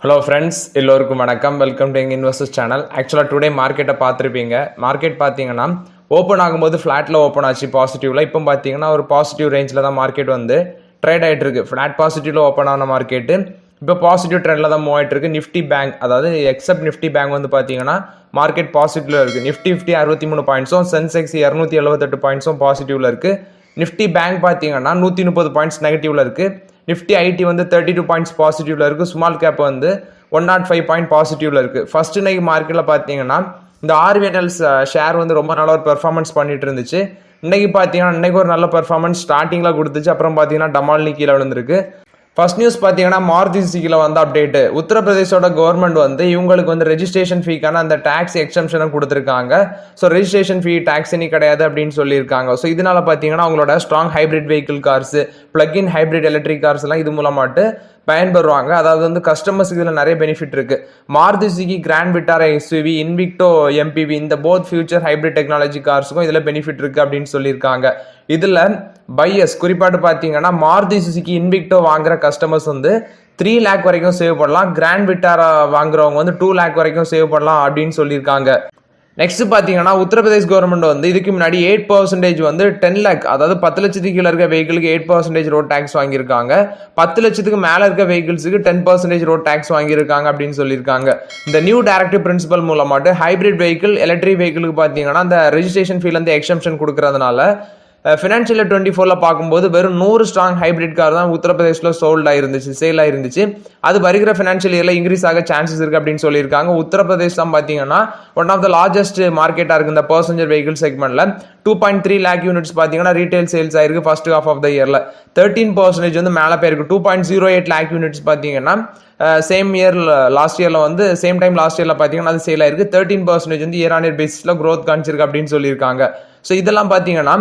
Hello friends, எல்லோருக்கும் வணக்கம். Welcome to எங்கள் இன்வெஸ்டர்ஸ் சேனல். ஆக்சுவலாக டுடே மார்க்கெட்டை பார்த்துருப்பீங்க. மார்க்கெட் பார்த்தீங்கன்னா ஓப்பன் ஆகும்போது ஃப்ளாட்டில் ஓப்பன் ஆச்சு பாசிட்டிவில். இப்போ பார்த்தீங்கன்னா ஒரு பாசிட்டிவ் ரேஞ்சில் தான் மார்க்கெட் வந்து ட்ரேட் ஆகிட்டு இருக்கு. ஃப்ளாட் பாசிட்டிவில் ஓப்பன் ஆன மார்க்கெட்டு இப்போ பாசிட்டிவ் ட்ரெண்டில் தான் மூவ் ஆகிட்டு இருக்கு. நிஃப்டி பேங்க், அதாவது எக்ஸப்ட் நிஃப்டி பேங்க் வந்து பார்த்தீங்கன்னா மார்க்கெட் பாசிட்டிவில் இருக்குது. நிஃப்டி 63 பாயிண்ட்ஸும், சென்செக்ஸ் 278 பாயிண்ட்ஸும் பாசிட்டிவில் இருக்குது. நிஃப்டி பேங்க் பார்த்தீங்கன்னா 130 பாயிண்ட்ஸ் நெகட்டிவில் இருக்குது. நிஃப்டி ஐடி வந்து 32 பாயிண்ட்ஸ் பாசிட்டிவ்ல இருக்குது. ஸ்மால் கேப் வந்து 105 பாயிண்ட் பாசிட்டிவ்ல இருக்குது. ஃபர்ஸ்ட் இன்னைக்கு மார்க்கெட்டில் பார்த்தீங்கன்னா இந்த ஆர்விஎன்எல்ஸ் ஷேர் வந்து ரொம்ப நல்ல ஒரு பெர்ஃபார்மன்ஸ் பண்ணிட்டு இருந்துச்சு. இன்னைக்கு பார்த்தீங்கன்னா இன்னைக்கு ஒரு நல்ல பெர்ஃபார்மன்ஸ் ஸ்டார்டிங்கில் கொடுத்துச்சு. அப்புறம் பார்த்தீங்கன்னா டமால்னி கீழே விழுந்திருக்கு. ஃபர்ஸ்ட் நியூஸ் பார்த்தீங்கன்னா மாருதி சுசுகியில் வந்து அப்டேட்டு. உத்தரப்பிரதேசோட கவர்மெண்ட் வந்து இவங்களுக்கு வந்து ரெஜிஸ்ட்ரேஷன் ஃபீக்கான அந்த டேக்ஸ் எக்ஸம்ஷனை கொடுத்துருக்காங்க. ஸோ ரெஜிஸ்ட்ரேஷன் ஃபீ டேக்ஸ் இனி கிடையாது அப்படின்னு சொல்லியிருக்காங்க. ஸோ இதனால பார்த்தீங்கன்னா அவங்களோட strong hybrid vehicle cars, plug-in hybrid electric cars எல்லாம் இது மூலமாட்டு பயன்பெறுவாங்க. அதாவது வந்து கஸ்டமர்ஸுக்கு இதில் நிறைய பெனிஃபிட் இருக்கு. Maruti Suzuki Grand Vitara SUV, Invicto MPV, இந்த போத் ஃபியூச்சர் ஹைப்ரிட் டெக்னாலஜி கார்ஸுக்கும் இதில் பெனிஃபிட் இருக்கு அப்படின்னு சொல்லியிருக்காங்க. இதில் பையர்ஸ் குறிப்பாட்டு பார்த்தீங்கன்னா மாருதி சுசுகி இன்விக்டோ வாங்குற கஸ்டமர்ஸ் வந்து 3 லேக் வரைக்கும் சேவ் பண்ணலாம். கிராண்ட் விட்டாரா வாங்குறவங்க வந்து 2 லேக் வரைக்கும் சேவ் பண்ணலாம் அப்படின்னு சொல்லியிருக்காங்க. நெக்ஸ்ட் பார்த்தீங்கன்னா உத்தரப்பிரதேஷ் கவர்மெண்ட் வந்து இதுக்கு முன்னாடி 8% வந்து 10 லேக், அதாவது 10 லட்சத்துக்கு கீழே இருக்க வெஹிக்கிளுக்கு 8% ரோட் டேக்ஸ் வாங்கியிருக்காங்க. 10 லட்சத்துக்கு மேலே இருக்க வெஹிக்கிள்ஸுக்கு 10% ரோட் டேக்ஸ் வாங்கியிருக்காங்க அப்படின்னு சொல்லியிருக்காங்க. இந்த நியூ டைரக்டிவ் பிரின்சிபல் மூலமாட்டு ஹைப்ரிட் வெஹிக்கிள், எலக்ட்ரிக் வெஹிக்கிளுக்கு பார்த்தீங்கன்னா அந்த ரெஜிஸ்ட்ரேஷன் ஃபீல வந்து எக்ஸம்ஷன் கொடுக்கறதுனால ஃபினான்ஷியல் 24 பார்க்கும்போது வெறும் 100 ஸ்ட்ராங் ஹைப்ரிட் கார் தான் உத்தரப்பிரதேசில் சோல்ட் ஆயிருந்துச்சு, சேல் ஆயிருந்துச்சு. அது வருகிற ஃபினான்ஷியல் இயர்ல இன்க்ரீஸ் ஆக சான்சஸ் இருக்கு அப்படின்னு சொல்லியிருக்காங்க. உத்தரப்பிரதேஷ் தான் பார்த்தீங்கன்னா ஒன் ஆஃப் த லார்ஜஸ்ட் மார்க்கெட்டாக இருக்கு இந்த பர்சஞ்சர் வெஹிக்கிள் செக்மெண்ட்ல. 2.3 லேக் யூனிட்ஸ் பார்த்தீங்கன்னா ரீட்டைல் சேல்ஸ் ஆயிருக்கு ஃபர்ஸ்ட் ஹாஃப் ஆஃப் த இயர்ல. 13% வந்து மேலே போயிருக்கு. 2.08 லேக் யூனிட்ஸ் பார்த்தீங்கன்னா சேம் இயர் லாஸ்ட் இயர்ல வந்து சேம் டைம் லாஸ்ட் இயர்ல பார்த்தீங்கன்னா அது சேல் ஆயிருக்கு. 13% வந்து இயர் ஆன் இயர் பேசிஸ்ல growth காமிச்சிருக்கு அப்படின்னு சொல்லியிருக்காங்க. ஸோ இதெல்லாம் பார்த்தீங்கன்னா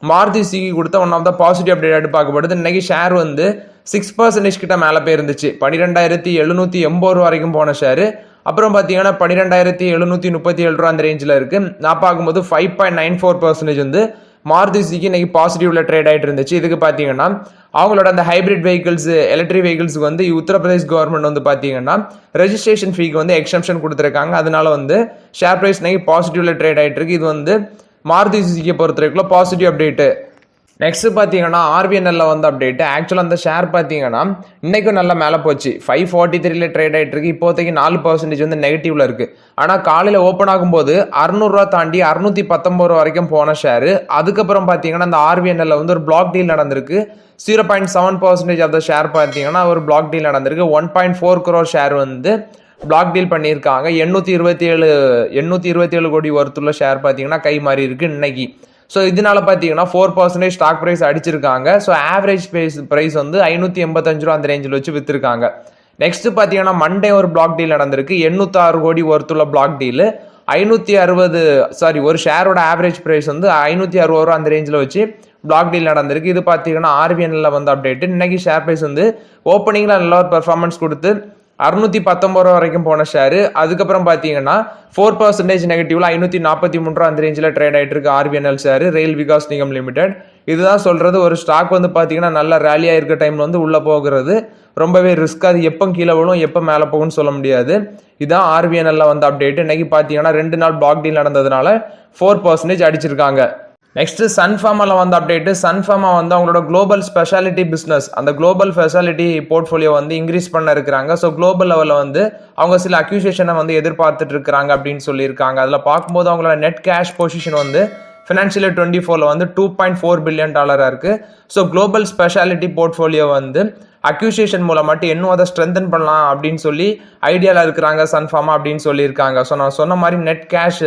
மாருதி சுசுகி கொடுத்த one of the positive update பார்க்கப்படுது. இன்னைக்கு ஷேர் வந்து 6% கிட்ட மேலே போயிருந்துச்சு. 12,780 ரூபா வரைக்கும் போன ஷேரு. அப்புறம் பார்த்தீங்கன்னா 12,737 ரூபா அந்த ரேஞ்சில் இருக்கு. நான் பார்க்கும்போது 5.94% வந்து மாருதி சுசுகி இன்னைக்கு பாசிட்டிவ்ல ட்ரேட் ஆகிட்டு இருந்துச்சு. இதுக்கு பார்த்தீங்கன்னா அவங்களோட அந்த ஹைப்ரிட் வெஹிக்கிள்ஸ், எலக்ட்ரிக் வெஹிக்கிள்ஸ்க்கு வந்து உத்தரப்பிரதேஷ் கவர்மெண்ட் வந்து பார்த்தீங்கன்னா ரெஜிஸ்ட்ரேஷன் ஃபீக்கு வந்து எக்ஸம்ஷன் கொடுத்துருக்காங்க. அதனால வந்து ஷேர் பிரைஸ் இன்னைக்கு பாசிட்டிவ்ல ட்ரேட் ஆகிட்டு இருக்கு. இது வந்து மாருதி சுசுகியை பொறுத்த வரைக்கும் பாசிட்டிவ் அப்டேட்டு. நெக்ஸ்ட் பார்த்தீங்கன்னா ஆர்விஎன்எல்ல வந்து அப்டேட். ஆக்சுவலாக அந்த ஷேர் பார்த்தீங்கன்னா இன்னைக்கும் நல்லா மேலே போச்சு. 543ல ட்ரேட் ஆகிட்டு இருக்கு. இப்போதைக்கு 4% வந்து நெகட்டிவ்ல இருக்கு. ஆனால் காலையில் ஓப்பன் ஆகும்போது 600 ரூபா தாண்டி 619 ரூபா வரைக்கும் போன ஷேரு. அதுக்கப்புறம் பார்த்தீங்கன்னா அந்த ஆர்விஎன்எல்ல வந்து ஒரு பிளாக் டீல் நடந்திருக்கு. 0.7% ஆஃப் த ஷேர் பார்த்தீங்கன்னா ஒரு பிளாக் டீல் நடந்திருக்கு. 1.4 crore ஷேர் வந்து பிளாக் டீல் பண்ணியிருக்காங்க. 827 கோடி ஒர்த்துள்ள ஷேர் பார்த்தீங்கன்னா கை மாறி இருக்கு இன்னைக்கு. ஸோ இதனால பார்த்தீங்கன்னா 4% ஸ்டாக் ப்ரைஸ் அடிச்சிருக்காங்க. ஸோ ஆவரேஜ் ப்ரைஸ் வந்து 585 ரூபா அந்த ரேஞ்சில் வச்சு வித்துருக்காங்க. நெக்ஸ்ட் பார்த்தீங்கன்னா மண்டே ஒரு பிளாக் டீல் நடந்திருக்கு. 806 கோடி ஒர்த்துள்ள பிளாக் டீல். 560 ஒரு ஷேரோட ஆவரேஜ் ப்ரைஸ் வந்து 560 ரூபா அந்த ரேஞ்சில் வச்சு பிளாக் டீல் நடந்திருக்கு. இது பார்த்தீங்கன்னா ஆர்விஎன்எல்ல வந்து அப்டேட். இன்னைக்கு ஷேர் ப்ரைஸ் வந்து ஓப்பனிங்ல நல்ல ஒரு பெர்ஃபார்மன்ஸ் கொடுத்து 619 ரூபா வரைக்கும் போன ஷேரு. அதுக்கப்புறம் பார்த்தீங்கன்னா 4% நெகட்டிவ்ல 543 ரூபா அந்த ரேஞ்சில் ட்ரேட் ஆகிட்டு இருக்கு RVNL share, rail Vikas Nigam limited. இதுதான் சொல்றது, ஒரு ஸ்டாக் வந்து பார்த்தீங்கன்னா நல்ல ரேலியாக இருக்க டைம்ல வந்து உள்ள போகிறது ரொம்பவே ரிஸ்க். அது எப்போ கீழே விழும் எப்போ மேலே போகும்னு சொல்ல முடியாது. இதான் ஆர்விஎன்எல்ல வந்து அப்டேட். இன்னைக்கு பார்த்தீங்கன்னா 2 நாள் பிளாக் டீல் நடந்ததுனால 4% அடிச்சிருக்காங்க. நெக்ஸ்ட் சன்ஃபார்மால வந்து அப்டேட். சன்ஃபார்மா வந்து அவங்களோட குளோபல் ஸ்பெஷாலிட்டி பிஸ்னஸ், அந்த குளோபல் ஸ்பெஷாலிட்டி போர்ட்ஃபோலியோ வந்து இன்க்ரீஸ் பண்ண இருக்கிறாங்க. ஸோ குளோபல் லெவலில் வந்து அவங்க சில அக்யூசேஷனை வந்து எதிர்பார்த்துட்டு இருக்கிறாங்க அப்படின்னு சொல்லியிருக்காங்க. அதில் பார்க்கும்போது அவங்களோட நெட் கேஷ் பொசிஷன் வந்து ஃபினான்ஷியல் 24 வந்து $2.4 பில்லியன் இருக்கு. ஸோ குளோபல் ஸ்பெஷாலிட்டி போர்ட்ஃபோலியோ வந்து அக்யூசியேஷன் மூலமாட்டு இன்னும் அதை ஸ்ட்ரென்தன் பண்ணலாம் அப்படின்னு சொல்லி ஐடியாவில் இருக்கிறாங்க சன்ஃபார்மா அப்படின்னு சொல்லியிருக்காங்க. ஸோ நான் சொன்ன மாதிரி நெட் கேஷ்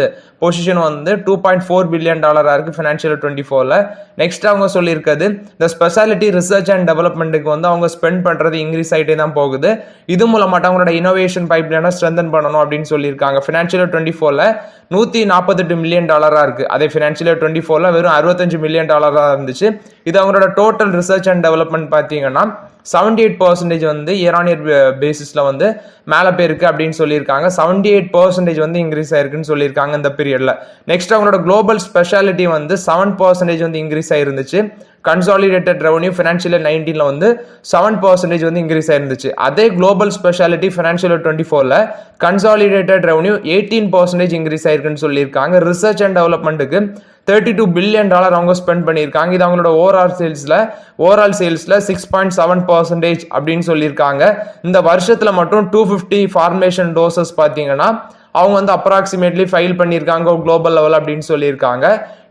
பொசிஷன் வந்து $2.4 பில்லியன் இருக்கு ஃபினான்ஷியல் 24ல. நெக்ஸ்ட் அவங்க சொல்லியிருக்கிறது இந்த ஸ்பெஷாலிட்டி ரிசர்ச் அண்ட் டெவலப்மெண்ட்டுக்கு வந்து அவங்க ஸ்பெண்ட் பண்ணுறது இன்க்ரீஸ் ஆகிட்டே தான் போகுது. இது மூலமாட்டு அவங்களோட இனோவேஷன் பைப்லைனை ஸ்ட்ரென்தன் பண்ணணும் அப்படின்னு சொல்லியிருக்காங்க. ஃபினான்ஷியல் 24ல $148 மில்லியன் இருக்கு. அதே ஃபினான்ஷியல் 24ல வெறும் $65 மில்லியன் இருந்துச்சு. இது அவங்களோட டோட்டல் ரிசர்ச் அண்ட் டெவலப்மெண்ட் பார்த்தீங்கன்னா 78% வந்து இயர் ஆன் இயர் பேசிஸ்ல வந்து மேலே போயிருக்கு அப்படின்னு சொல்லியிருக்காங்க. 78% வந்து இன்க்ரீஸ் ஆயிருக்குன்னு சொல்லியிருக்காங்க இந்த பீரியட்ல. நெக்ஸ்ட் அவங்களோட குளோபல் ஸ்பெஷாலிட்டி வந்து 7% வந்து இன்க்ரீஸ் ஆயிருந்துச்சு. கன்சாலிடேட்டட் ரெவன்யூ ஃபினான்ஷியல் 19 வந்து 7% வந்து இன்க்ரீஸ் ஆயிருந்துச்சு. அதே குளோபல் ஸ்பெஷாலிட்டி ஃபினான்ஷியல் 24ல கன்சாலிடேட்டட் ரெவன்யூ 18% இன்க்ரீஸ் ஆயிருக்குன்னு சொல்லியிருக்காங்க. ரிசர்ச் அண்ட் டெவலப்மெண்ட்டுக்கு $32 பில்லியன் அவங்க ஸ்பெண்ட் பண்ணியிருக்காங்க. இது அவங்களோட ஓவரால் சேல்ஸ்ல 6.7% அப்படின்னு சொல்லியிருக்காங்க. இந்த வருஷத்துல மட்டும் 250 ஃபார்மேஷன் டோசஸ் பார்த்தீங்கன்னா அவங்க வந்து அப்ராக்சிமேட்லி ஃபைல் பண்ணியிருக்காங்க குளோபல் லெவல் அப்படின்னு சொல்லியிருக்காங்க.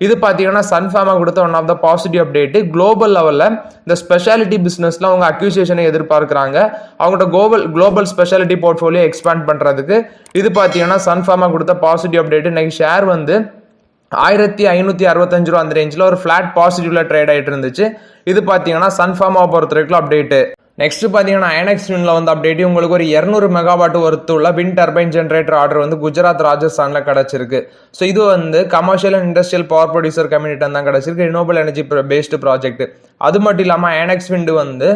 இது பார்த்தீங்கன்னா சன்ஃபார்மா கொடுத்த one of the positive update. Global லெவலில் இந்த ஸ்பெஷாலிட்டி பிஸ்னஸ்ல அவங்க அக்யூசியேஷனை எதிர்பார்க்குறாங்க. அவங்களோட குளோபல் ஸ்பெஷாலிட்டி போர்ட்ஃபோலியோ எக்ஸ்பேண்ட் பண்ணுறதுக்கு இது பார்த்தீங்கன்னா சன்ஃபார்மா கொடுத்த பாசிட்டிவ் அப்டேட். இன்னைக்கு ஷேர் வந்து 1565 ரூபா அந்த ரேஞ்சில் ஒரு ஃபிளாட் பாசிட்டிவ்ல ட்ரேட் ஆகிட்டு இருந்துச்சு. இது பார்த்தீங்கன்னா சன்ஃபார்மா பொறுத்த வரைக்கும் அப்டேட்டு. நெக்ஸ்ட் பார்த்தீங்கன்னா ஐஎன்எக்ஸ் வின்ல வந்து அப்டேட் உங்களுக்கு ஒரு 200 மெகாவாட் ஒர்த்துள்ள விண்ட் டர்பைன் ஜென்ரேட்டர் ஆர்டர் வந்து குஜராத் ராஜஸ்தான்ல கிடைச்சிருக்கு. ஸோ இது வந்து commercial and industrial power producer community தான் கிடைச்சிருக்கு. Renewable energy based project. அது மட்டும் இல்லாமல் ஐஎன்எக்ஸ் விண்ட் வந்து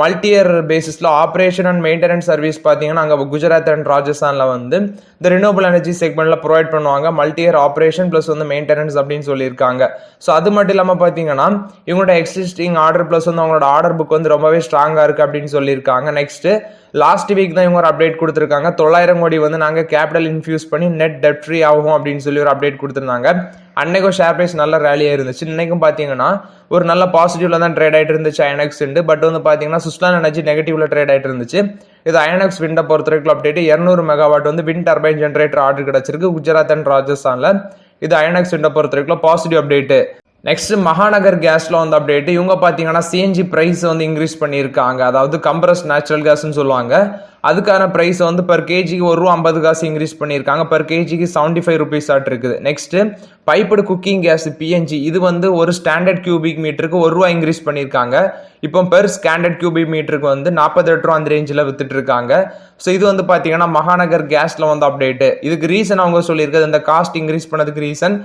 மல்டி இயர் பேசிஸில் ஆப்ரேஷன் அண்ட் மெயின்டெனன்ஸ் சர்வீஸ் பார்த்தீங்கன்னா அங்கே குஜராத் அண்ட் ராஜஸ்தானில் வந்து இந்த ரினியூவபிள் எனர்ஜி செக்மெண்ட்டில் ப்ரொவைட் பண்ணுவாங்க. மல்டி இயர் ஆப்ரேஷன் ப்ளஸ் வந்து மெயின்டெனன்ஸ் அப்படின்னு சொல்லியிருக்காங்க. ஸோ அது மட்டும் இல்லாமல் பார்த்தீங்கன்னா இவங்களோட எக்ஸிஸ்டிங் ஆர்டர் ப்ளஸ் வந்து அவங்களோட ஆர்டர் புக் வந்து ரொம்பவே ஸ்ட்ராங்காக இருக்குது அப்படின்னு சொல்லியிருக்காங்க. நெக்ஸ்ட் லாஸ்ட் வீக் தான் இவங்க ஒரு அப்டேட் கொடுத்துருக்காங்க. 900 கோடி வந்து நாங்கள் கேபிட்டல் இன்ஃபியூஸ் பண்ணி நெட் டெட் ஃப்ரீ ஆகும் அப்படின்னு சொல்லி ஒரு அப்டேட் கொடுத்துருந்தாங்க. அன்னைக்கும் ஷேர் பிரைஸ் நல்ல ரேலியாக இருந்துச்சு. இன்னைக்கும் பார்த்தீங்கன்னா ஒரு நல்ல பாசிட்டிவ்ல தான் ட்ரேட் ஆகிட்டு இருந்துச்சு ஐஎன்எக்ஸ் விண்ட். பட் வந்து பார்த்தீங்கன்னா சுஸ்லான் எனர்ஜி நெகட்டிவ்ல ட்ரேட் ஆகிட்டு இருந்துச்சு. இது ஐஎன்எக்ஸ் விண்டை பொறுத்த வரைக்கும் அப்டேட் 200 மெகாவாட் வந்து விண்ட் டர்பைன் ஜென்ரேட்டர் ஆர்டர் கிடைச்சிருக்கு குஜராத் அண்ட் ராஜஸ்தான்ல. இது ஐஎன்எக்ஸ் விண்டை பொறுத்த வரைக்கும் பாசிட்டிவ் அப்டேட். நெக்ஸ்ட் மகாநகர் கேஸ்ல வந்து அப்டேட். இவங்க பார்த்தீங்கன்னா சிஎன்ஜி பிரைஸ் வந்து இன்க்ரீஸ் பண்ணியிருக்காங்க. அதாவது கம்ப்ரஸ் நேச்சுரல் கேஸ்ன்னு சொல்லுவாங்க. அதுக்கான பிரைஸ் வந்து per கேஜிக்கு ₹1.50 இன்க்ரீஸ் பண்ணியிருக்காங்க. per கேஜிக்கு 75 ரூபீஸ் ஆட் இருக்குது. Next piped cooking case PNG இது வந்து ஒரு ஸ்டாண்டர்ட் கியூபிக் மீட்டருக்கு ₹1 இன்க்ரீஸ் பண்ணியிருக்காங்க. இப்போ பெர் ஸ்டாண்டர்ட் கியூபிக் மீட்டருக்கு வந்து 48 ரூபா அந்த ரேஞ்சில் வித்துட்டு இருக்காங்க. ஸோ இது வந்து பார்த்தீங்கன்னா மகாநகர் கேஸ்ல வந்து அப்டேட். இதுக்கு ரீசன் அவங்க சொல்லியிருக்கிறது இந்த காஸ்ட் இன்க்ரீஸ் பண்ணதுக்கு ரீசன்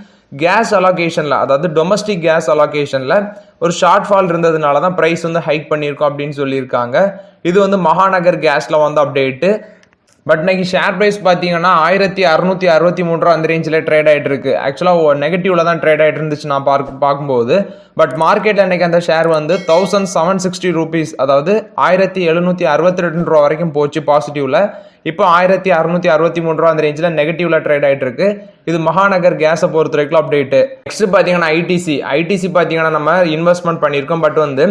கேஸ் அலோகேஷன்ல, அதாவது டொமஸ்டிக் கேஸ் அலோகேஷன்ல ஒரு ஷார்ட் ஃபால் இருந்ததுனால தான் பிரைஸ் வந்து ஹைக் பண்ணியிருக்கோம் அப்படின்னு சொல்லியிருக்காங்க. இது வந்து மகாநகர் கேஸ்ல வந்து அப்டேட்டு. பட் இன்னைக்கு ஷேர் பிரைஸ் பார்த்தீங்கன்னா 1663 ரூபா அந்த ரேஞ்சில் ட்ரேட் ஆகிட்டு இருக்கு. ஆக்சுவலாக நெகட்டிவ்ல தான் ட்ரேட் ஆகிட்டு இருந்துச்சு நான் பார்க்கும்போது. பட் மார்க்கெட்டில் இன்னைக்கு அந்த ஷேர் வந்து 1760 ரூபீஸ், அதாவது 1762 ரூபா வரைக்கும் போச்சு பாசிட்டிவ்ல. இப்போ 1663 ரூபா அந்த ரேஞ்சில் நெகட்டிவ்ல ட்ரேட் ஆகிட்டு இருக்கு. இது மகாநகர் கேஸை பொறுத்த வரைக்கும் அப்டேட். நெக்ஸ்ட் பார்த்தீங்கன்னா ஐடிசி பார்த்தீங்கன்னா நம்ம இன்வெஸ்ட்மெண்ட் பண்ணியிருக்கோம். பட் வந்து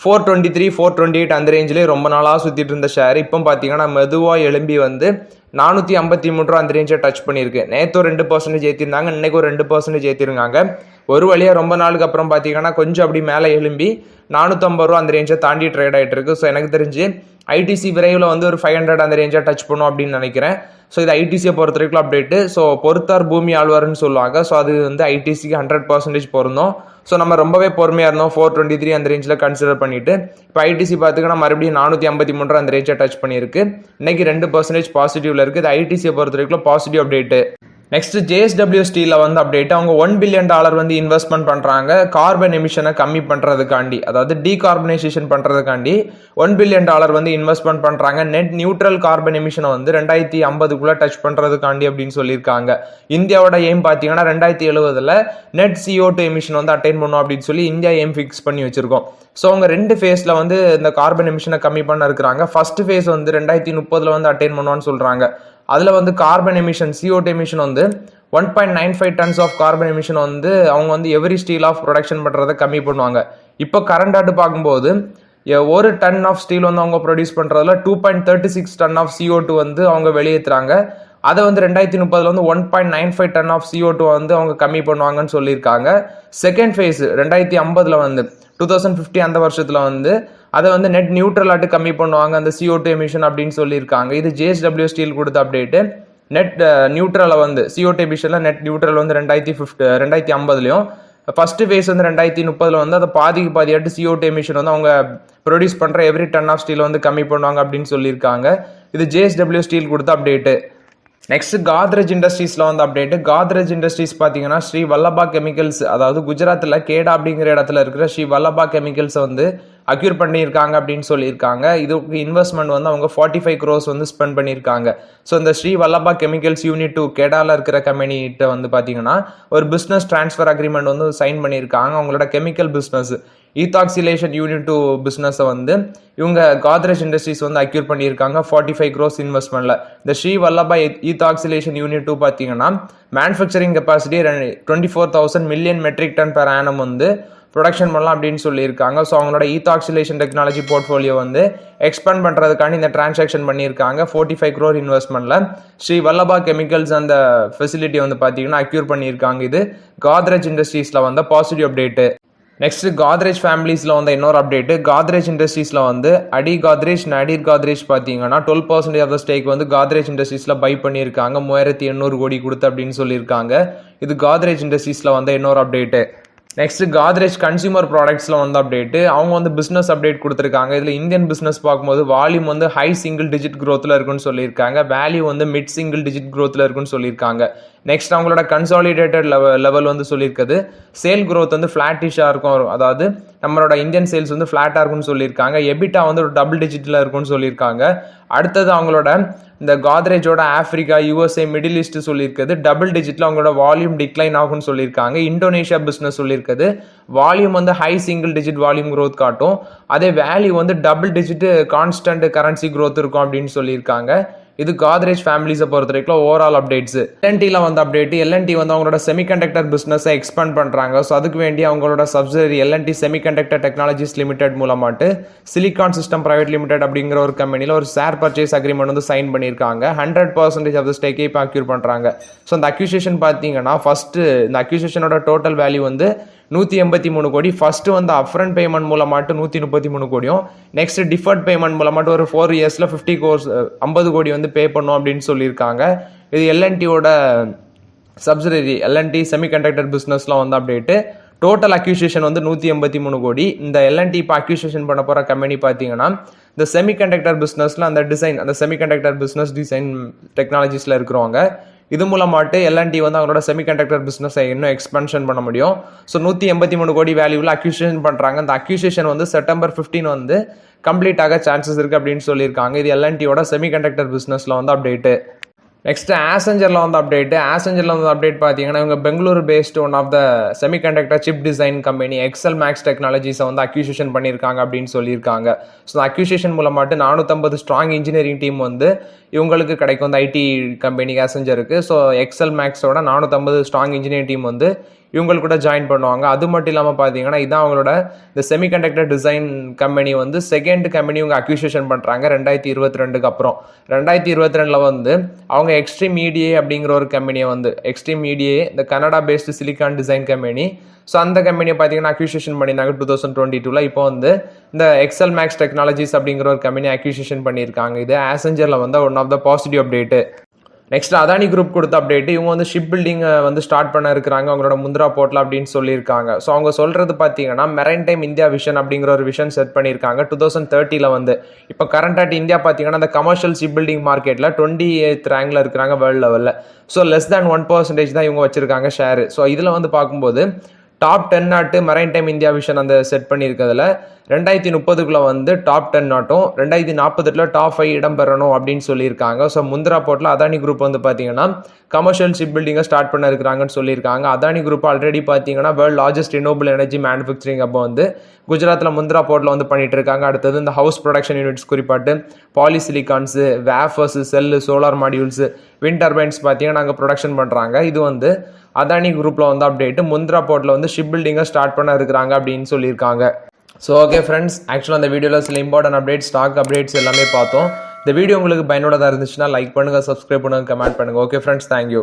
423 428 அந்த ரேஞ்சிலே ரொம்ப நாளாக சுற்றிட்டு இருந்த ஷேர் இப்போ பார்த்தீங்கன்னா மெதுவாக எழும்பி வந்து 453 ரூபா அந்த ரேஞ்சை டச் பண்ணியிருக்கு. நேற்று 2% ஏற்றிருந்தாங்க, இன்னைக்கு ஒரு 2% ஏற்றிருக்காங்க. ஒரு வழியாக ரொம்ப நாளுக்கு அப்புறம் பார்த்தீங்கன்னா கொஞ்சம் அப்படி மேலே எழும்பி 450 ரூபா அந்த ரேஞ்சை தாண்டி ட்ரேட் ஆகிட்டு இருக்கு. ஸோ எனக்கு தெரிஞ்சு ஐடிசி விரைவில் வந்து ஒரு 500 அந்த ரேஞ்சை டச் பண்ணும் அப்படின்னு நினைக்கிறேன். ஸோ இது ஐடிசியை பொறுத்த வரைக்கும் அப்டேட்டு. ஸோ பொறுத்தார் பூமி ஆழ்வார்னு சொல்லுவாங்க. ஸோ அது வந்து ஐடிசிக்கு 100% பொருந்தும். ஸோ நம்ம ரொம்பவே பொறுமையாக இருந்தோம். 423 அந்த ரேஞ்சில் கன்சிடர் பண்ணிட்டு இப்போ ஐடிசி பார்த்துக்கினா மறுபடியும் 453 ரூபா அந்த ரேஞ்சை டச் பண்ணியிருக்கு. இன்னைக்கு 2% பாசிட்டிவ்ல இருக்குது. இது ஐடிசியை பொறுத்த வரைக்கும் பாசிட்டிவ் அப்டேட்டு. நெக்ஸ்ட் JSW ஸ்டீலில் வந்து அப்டேட். அவங்க $1 பில்லியன் வந்து இன்வெஸ்ட்மெண்ட் பண்ணுறாங்க கார்பன் எமிஷனை கம்மி பண்ணுறதுக்காண்டி, அதாவது டீகார்பனைசேஷன் பண்ணுறதுக்காண்டி $1 பில்லியன் வந்து இன்வெஸ்ட்மெண்ட் பண்ணுறாங்க. நெட் நியூட்ரல் கார்பன் எமிஷனை வந்து 2050 டச் பண்ணுறதுக்காண்டி அப்படின்னு சொல்லியிருக்காங்க. இந்தியாவோட எய்ம் பார்த்தீங்கன்னா 2070 நெட் CO2 எமிஷன் வந்து அட்டைன் பண்ணும் அப்படின்னு சொல்லி இந்தியா எய்ம் ஃபிக்ஸ் பண்ணி வச்சிருக்கோம். ஸோ அவங்க 2 ஃபேஸில் வந்து இந்த கார்பன் எமிஷனை கம்மி பண்ண இருக்கிறாங்க. ஃபர்ஸ்ட் ஃபேஸ் வந்து 2030 வந்து அட்டைன் பண்ணுவான்னு சொல்கிறாங்க. அதில் வந்து கார்பன் எமிஷன் CO2 எமிஷன் வந்து 1.95 டன்ஸ் ஆஃப் கார்பன் எமிஷன் வந்து அவங்க வந்து எவரி ஸ்டீல் ஆஃப் ப்ரொடக்ஷன் பண்ணுறதை கம்மி பண்ணுவாங்க. இப்போ கரண்ட் ஆட்டு பார்க்கும்போது ஒரு டன் ஆஃப் ஸ்டீல் வந்து அவங்க ப்ரொடியூஸ் பண்ணுறதுல 2.36 டன் ஆஃப் CO2 வந்து அவங்க வெளியேற்றுறாங்க. அதை வந்து 2030 வந்து 1.95 டன் ஆஃப் CO2 வந்து அவங்க கம்மி பண்ணுவாங்கன்னு சொல்லியிருக்காங்க. செகண்ட் ஃபேஸ் 2050 வந்து 2050 அந்த வருஷத்தில் வந்து அதை வந்து நெட் நியூட்ரலாட்டு கம்மி பண்ணுவாங்க அந்த CO2 எமிஷன் அப்படின்னு சொல்லியிருக்காங்க. இது JSW ஸ்டீல் கொடுத்த அப்டேட்டு. நெட் நியூட்ரலை வந்து CO2 எமிஷனில் நெட் நியூட்ரல் வந்து 2050 ஃபர்ஸ்ட் ஃபேஸ் வந்து 2030 வந்து அதை பாதியாட்டு CO2 எமிஷன் வந்து அவங்க ப்ரொடியூஸ் பண்ணுற எவ்ரி டன் ஆஃப் ஸ்டீல் வந்து கம்மி பண்ணுவாங்க அப்படின்னு சொல்லியிருக்காங்க. இது JSW ஸ்டீல் கொடுத்த அப்டேட்டு. நெக்ஸ்ட் காத்ரேஜ் இண்டஸ்ட்ரீஸ்ல வந்து அப்டேட். காத்ரேஜ் இண்டஸ்ட்ரீஸ் பார்த்தீங்கன்னா ஸ்ரீ வல்லபா கெமிக்கல்ஸ், அதாவது குஜராத்தில் கேடா அப்படிங்கிற இடத்துல இருக்கிற ஸ்ரீ வல்லபா கெமிக்கல்ஸை வந்து அக்யூர் பண்ணியிருக்காங்க அப்படின்னு சொல்லியிருக்காங்க. இதுக்கு இன்வெஸ்ட்மெண்ட் வந்து அவங்க 45 crores வந்து ஸ்பெண்ட் பண்ணியிருக்காங்க. ஸோ இந்த ஸ்ரீ வல்லபா கெமிக்கல்ஸ் யூனிட் 2 கேடாவில் இருக்கிற கம்பெனிகிட்ட வந்து பார்த்தீங்கன்னா ஒரு பிஸ்னஸ் டிரான்ஸ்ஃபர் அக்ரிமெண்ட் வந்து சைன் பண்ணியிருக்காங்க அவங்களோட கெமிக்கல் பிஸ்னஸ். ஈத்தாக்சிலேஷன் யூனிட் 2 பிஸ்னஸை வந்து இவங்க காத்ரேஜ் இண்டஸ்ட்ரீஸ் வந்து அக்யூர் பண்ணியிருக்காங்க 45 crores இன்வெஸ்ட்மெண்ட்ல. இந்த ஸ்ரீ வல்லபாய் ஈத்தாக்சிலேஷன் யூனிட் 2 பார்த்தீங்கன்னா manufacturing capacity 24,000 million metric tonne per annum வந்து ப்ரொடக்ஷன் பண்ணலாம் அப்படின்னு சொல்லியிருக்காங்க. ஸோ அவங்களோட ஈத்தாக்சிலேஷன் டெக்னாலஜி போர்ட்ஃபோலியோ வந்து எக்ஸ்பேண்ட் பண்ணுறதுக்காண்டி இந்த டிரான்சாக்ஷன் பண்ணியிருக்காங்க 45 crore இன்வெஸ்ட்மெண்ட்டில். ஸ்ரீ வல்லபா கெமிக்கல்ஸ் அந்த ஃபெசிலிட்டி வந்து பார்த்தீங்கன்னா அக்யூர் பண்ணியிருக்காங்க. இது காத்ரேஜ் இண்டஸ்ட்ரீஸில் வந்த பாசிட்டிவ் அப்டேட்டு. நெக்ஸ்ட் காத்ரேஜ் ஃபேமிலிஸில் வந்து இன்னொரு அப்டேட்டு. காத்ரேஜ் இண்டஸ்ட்ரீஸில் வந்து அடி காத்ரேஜ் நடீர் காத்ரேஜ் பார்த்தீங்கன்னா 12% ஆஃப் த ஸ்டேக் வந்து காத்ரேஜ் இண்டஸ்ட்ரீஸில் பை பண்ணியிருக்காங்க 3800 கோடி கொடுத்து அப்படின்னு சொல்லியிருக்காங்க. இது காத்ரேஜ் இண்டஸ்ட்ரீஸில் வந்து இன்னொரு அப்டேட்டு. நெக்ஸ்ட் காத்ரேஜ் கன்சியூமர் ப்ராடக்ட்ஸில் வந்து அப்டேட்டு. அவங்க வந்து பிஸ்னஸ் அப்டேட் கொடுத்துருக்காங்க. இதில் இந்தியன் பிஸ்னஸ் பார்க்கும்போது வால்யூம் வந்து ஹை சிங்கிள் டிஜிட் க்ரோத்தில் இருக்குன்னு சொல்லியிருக்காங்க. வேல்யூ வந்து மிட் சிங்கிள் டிஜிட் க்ரோத்தில் இருக்குன்னு சொல்லியிருக்காங்க. நெக்ஸ்ட் அவங்களோட கன்சாலிடேட்டட் லெவல் வந்து சொல்லியிருக்குது சேல் க்ரோத் வந்து ஃப்ளாட்டிஷாக இருக்கும். அதாவது நம்மளோட இந்தியன் சேல்ஸ் வந்து ஃப்ளாட்டாக இருக்குன்னு சொல்லியிருக்காங்க. எபிட்டா வந்து ஒரு டபுள் டிஜிட்டில் இருக்குன்னு சொல்லியிருக்காங்க. அடுத்தது அவங்களோட இந்த காத்ரேஜோட ஆஃப்ரிக்கா யூஎஸ்ஏ மிடில் ஈஸ்ட் சொல்லியிருக்குது டபுள் டிஜிட்டில் அவங்களோட வால்யூம் டிக்ளைன் ஆகும்னு சொல்லியிருக்காங்க. இந்தோனேஷியா பிஸ்னஸ் சொல்லியிருக்குது வால்யூம் வந்து high single digit volume growth காட்டும். அதே வேல்யூ வந்து double digit constant currency growth இருக்கும் அப்படின்னு சொல்லியிருக்காங்க. இது காத்ரேஜ் ஃபேமிலிஸை பொறுத்த வரைக்கும் ஓவரால் அப்டேட்ஸ். எல்என்டியில் வந்து அப்டேட். எல்என்டி வந்து அவங்களோட செமிகண்டக்டர் பிஸ்னஸை எக்ஸ்பேண்ட் பண்ணுறாங்க. ஸோ அதுக்கு வேண்டி அவங்களோட subsidiary L and T semiconductor technologies limited மூலமாட்டு சிலிகான் சிஸ்டம் பிரைவேட் லிமிடெட் அப்படிங்கிற ஒரு கம்பெனியில் ஒரு ஷேர் பர்ச்சேஸ் அக்ரிமெண்ட் வந்து சைன் பண்ணியிருக்காங்க. 100% ஆஃப் த ஸ்டேக்கை இப்போ அக்யூர் பண்ணுறாங்க. ஸோ அந்த அக்யூசியேஷன் பார்த்தீங்கன்னா ஃபர்ஸ்ட் இந்த அக்யூசியேஷனோட டோட்டல் வேல்யூ வந்து 183 கோடி. ஃபர்ஸ்ட் வந்து அப்ரண்ட் பேமெண்ட் மூலமாட்டு 133 கோடியும் நெக்ஸ்ட் டிஃபர்ட் பேமெண்ட் மூலமாட்டு ஒரு 4 years 50 கோடி வந்து பே பண்ணும் அப்படின்னு சொல்லியிருக்காங்க. இது எல்என்டியோட சப்சிடரி எல்என்டி செமிகண்டக்டர் பிஸ்னஸ்லாம் வந்து அப்டேட்டு. டோட்டல் அக்யூசியேஷன் வந்து 183 கோடி. இந்த எல்என்டி இப்போ அக்யூசியேஷன் பண்ண போகிற கம்பெனி பார்த்தீங்கன்னா இந்த செமிகண்டக்டர் பிஸ்னஸில் அந்த டிசைன் அந்த செமிகண்டக்டர் பிஸ்னஸ் டிசைன் டெக்னாலஜிஸில் இருக்கிறவங்க. இது மூலமாட்டு எல்என்டி வந்து அவங்களோட செமிகண்டக்டர் பிஸ்னஸை இன்னும் எக்ஸ்பென்ஷன் பண்ண முடியும். ஸோ 183 கோடி வேல்யூவில் அக்யூசியேஷன் பண்ணுறாங்க. அந்த அக்யூசியேஷன் வந்து September 15 வந்து கம்ப்ளீட் ஆக சான்சஸ் இருக்குது அப்படின்னு சொல்லியிருக்காங்க. இது எல்என்டியோட செமிகண்டக்டர் பிஸ்னஸில் வந்து அப்டேட்டு. நெக்ஸ்ட் ஆசெஞ்சரில் வந்து அப்டேட்டு. ஆசெஞ்சரில் வந்து அப்டேட் பார்த்தீங்கன்னா இவங்க Bangalore based one of the semiconductor chip design company Excel Max டெக்னாலஜிஸை வந்து அக்யூசியேஷன் பண்ணியிருக்காங்க அப்படின்னு சொல்லியிருக்காங்க. ஸோ அக்யூசியேஷன் மூலமாட்டு 450 ஸ்ட்ராங் இன்ஜினியரிங் டீம் வந்து இவங்களுக்கு கிடைக்கும் இந்த ஐடி கம்பெனி ஆசெஞ்சருக்கு. ஸோ எக்ஸல் மேக்ஸோட 450 ஸ்ட்ராங் இன்ஜினியரிங் டீம் வந்து இவங்களுக்கு கூட ஜாயின் பண்ணுவாங்க. அது மட்டும் இல்லாமல் பார்த்தீங்கன்னா இதான் அவங்களோட இந்த செமிகண்டக்டர் டிசைன் கம்பெனி வந்து செகண்ட் கம்பெனி இவங்க அக்யூசியேஷன் பண்ணுறாங்க 2022 அப்புறம். 2022 வந்து அவங்க எக்ஸ்ட்ரீம் EDA அப்படிங்கிற ஒரு கம்பெனியை வந்து எக்ஸ்ட்ரீம் EDA இந்த Canada based silicon design company. So அந்த கம்பெனியை பார்த்தீங்கன்னா அக்யூசியேஷன் பண்ணியிருந்தாங்க 2022. இப்போ வந்து இந்த எக்ஸல் மேக்ஸ் டெக்னாலஜிஸ் அப்படிங்கிற ஒரு கம்பெனி அக்யூசியேஷன் பண்ணியிருக்காங்க. இது ஆசெஞ்சரில் வந்து one of the positive update. Next Adani group கொடுத்த அப்டேட். இவங்க வந்து ஷிப் பில்டிங்கை வந்து ஸ்டார்ட் பண்ண இருக்கிறாங்க அவங்களோட முந்திரா போர்ட்டில் அப்படின்னு சொல்லியிருக்காங்க. ஸோ அவங்க சொல்கிறது பார்த்தீங்கன்னா மெரைன் டைம் இந்தியா விஷன் அப்படிங்கிற ஒரு விஷன் செட் பண்ணியிருக்காங்க 2030 வந்து. இப்போ கரண்டாக இந்தியா பார்த்தீங்கன்னா அந்த கமர்ஷியல் ஷிப் பில்டிங் மார்க்கெட்டில் 28th ரேங்கில் இருக்கிறாங்க வேர்ல்டு லெவலில். ஸோ லெஸ் தேன் 1% தான் இவங்க வச்சிருக்காங்க ஷேரு. ஸோ இதில் வந்து பார்க்கும்போது டாப் 10 நாட்டு மெரைன் டைம் இந்தியா விஷன் அந்த செட் பண்ணியிருக்கிறதுல 2030 வந்து டாப் 10 நாட்டும் 2048 டாப் 5 இடம் பெறணும் அப்படின்னு சொல்லியிருக்காங்க. ஸோ முந்திரா போர்ட்டில் அதானி குரூப் வந்து பார்த்தீங்கன்னா கமர்ஷியல் ஷிப் பில்டிங்கை ஸ்டார்ட் பண்ண இருக்கிறாங்கன்னு சொல்லியிருக்காங்க. அதானி குரூப் ஆல்ரெடி பார்த்தீங்கன்னா world largest renewable energy manufacturing அப்போ வந்து குஜராத்தில் முந்திரா போர்ட்டில் வந்து பண்ணிட்டு இருக்காங்க. அடுத்தது இந்த ஹவுஸ் ப்ரொடக்ஷன் யூனிட்ஸ் குறிப்பாட்டு polysilicons wafers cell solar modules wind turbines பார்த்தீங்கன்னா நாங்கள் ப்ரொடக்ஷன் பண்ணுறாங்க. இது வந்து அதானி குரூப்பில் வந்து அப்டேட்டு. முந்திரா போர்ட்டில் வந்து ஷிப் பில்டிங்கை ஸ்டார்ட் பண்ண இருக்கிறாங்க அப்படின்னு சொல்லியிருக்காங்க. ஸோ ஓகே ஃப்ரெண்ட்ஸ், ஆக்சுவலாக அந்த வீடியோவில் சில இம்பார்ட்டன்ட் அப்டேட்ஸ் ஸ்டாக் அப்டேட்ஸ் எல்லாமே பார்த்தோம். இந்த வீடியோ உங்களுக்கு பயனுள்ளதாக இருந்துச்சுன்னா லைக் பண்ணுங்கள், சப்ஸ்கிரைப் பண்ணுங்கள், கமெண்ட் பண்ணுங்கள். Okay friends, thank you.